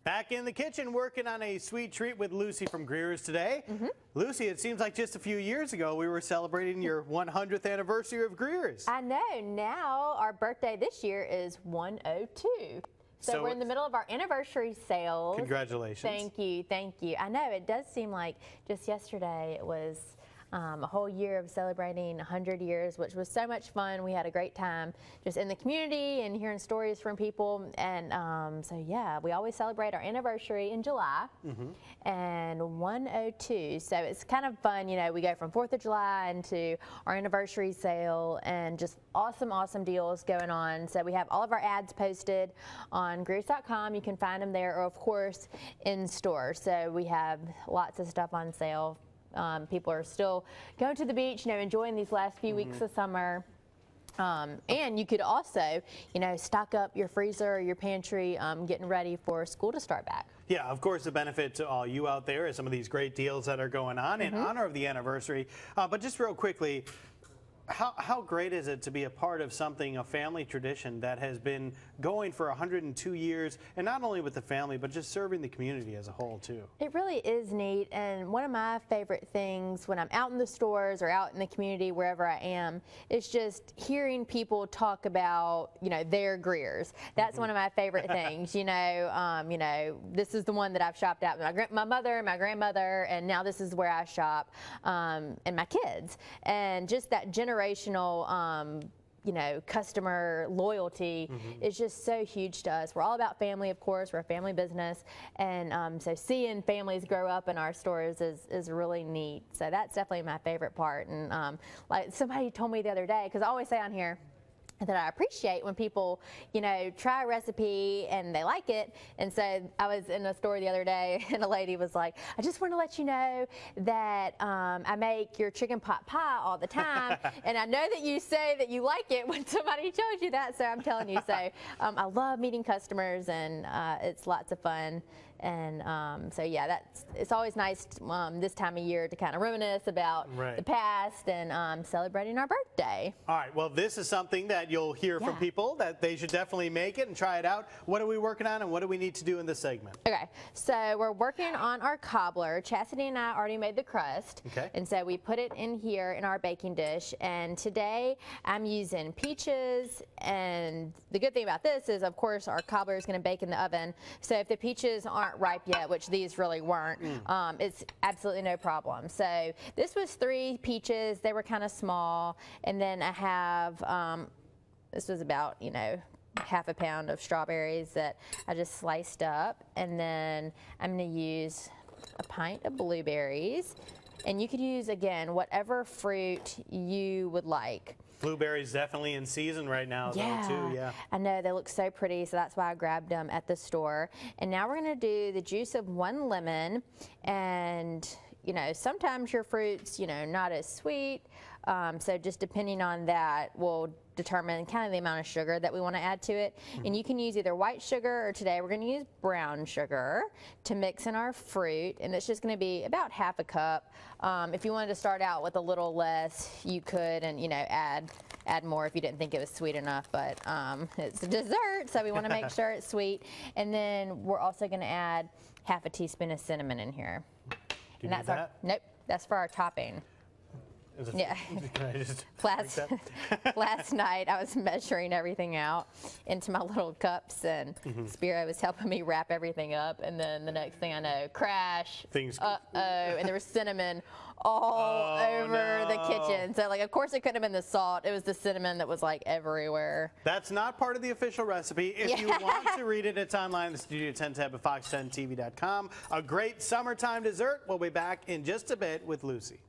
Back in the kitchen working on a sweet treat with Lucy from Greer's today. Lucy, it seems like just a few years ago we were celebrating your 100th anniversary of Greer's. I know. Now our birthday this year is 102. So we're in the middle of our anniversary sales. Congratulations. Thank you. Thank you. I know it does seem like just yesterday it was a whole year of celebrating 100 years, which was so much fun. We had a great time just in the community and hearing stories from people. And so, yeah, we always celebrate our anniversary in July and 102. So it's kind of fun. You know, we go from 4th of July into our anniversary sale and just awesome, awesome deals going on. So we have all of our ads posted on Greers.com. You can find them there or, of course, in store. So we have lots of stuff on sale. People are still going to the beach, you know, enjoying these last few weeks of summer. And you could also, you know, stock up your freezer or your pantry, getting ready for school to start back. Yeah, of course, the benefit to all you out there is some of these great deals that are going on in honor of the anniversary. But just real quickly, how great is it to be a part of something, a family tradition that has been going for 102 years, and not only with the family, but just serving the community as a whole, too? It really is neat, and one of my favorite things when I'm out in the stores or out in the community, wherever I am, is just hearing people talk about, you know, their Greers. That's one of my favorite things. You know, this is the one that I've shopped at with my mother, my grandmother, and now this is where I shop, and my kids. And just that generational, you know, customer loyalty is just so huge to us. We're all about family, of course. We're a family business, and so seeing families grow up in our stores is really neat. So that's definitely my favorite part. And like somebody told me the other day, because I always say on here that I appreciate when people, you know, try a recipe and they like it. And so I was in a store the other day and a lady was like, I just want to let you know that I make your chicken pot pie all the time. And I know that you say that you like it when somebody tells you that, so I'm telling you. So I love meeting customers, and it's lots of fun. And so, yeah, it's always nice this time of year to kind of reminisce about the past and celebrating our birthday. All right, well, this is something that you'll hear from people that they should definitely make it and try it out. What are we working on, and what do we need to do in this segment? Okay, so we're working on our cobbler. Chastity and I already made the crust, and so we put it in here in our baking dish. And today I'm using peaches, and the good thing about this is, of course, our cobbler is going to bake in the oven. So if the peaches aren't ripe yet, which these really weren't, it's absolutely no problem. So this was 3 peaches. They were kind of small, and then I have this was about, you know, half a pound of strawberries that I just sliced up, and then I'm going to use a pint of blueberries, and you could use, again, whatever fruit you would like. Blueberries definitely in season right now, though, too. Yeah, I know, they look so pretty, so that's why I grabbed them at the store. And now we're going to do the juice of 1 lemon, and you know, sometimes your fruit's, you know, not as sweet, so just depending on that will determine kind of the amount of sugar that we want to add to it. And you can use either white sugar, or today we're going to use brown sugar to mix in our fruit, and it's just going to be about half a cup. If you wanted to start out with a little less, you could, and you know, add more if you didn't think it was sweet enough, but it's a dessert, so we want to make sure it's sweet. And then we're also going to add half a teaspoon of cinnamon in here. And that's our, nope, that's for our topping. Yeah. Last night I was measuring everything out into my little cups, and Spiro was helping me wrap everything up, and then the next thing I know, crash. And there was cinnamon all over the kitchen. So, like, of course it couldn't have been the salt. It was the cinnamon that was like everywhere. That's not part of the official recipe. If you want to read it, it's online, the Studio 10 tab at fox10tv.com. A great summertime dessert. We'll be back in just a bit with Lucy.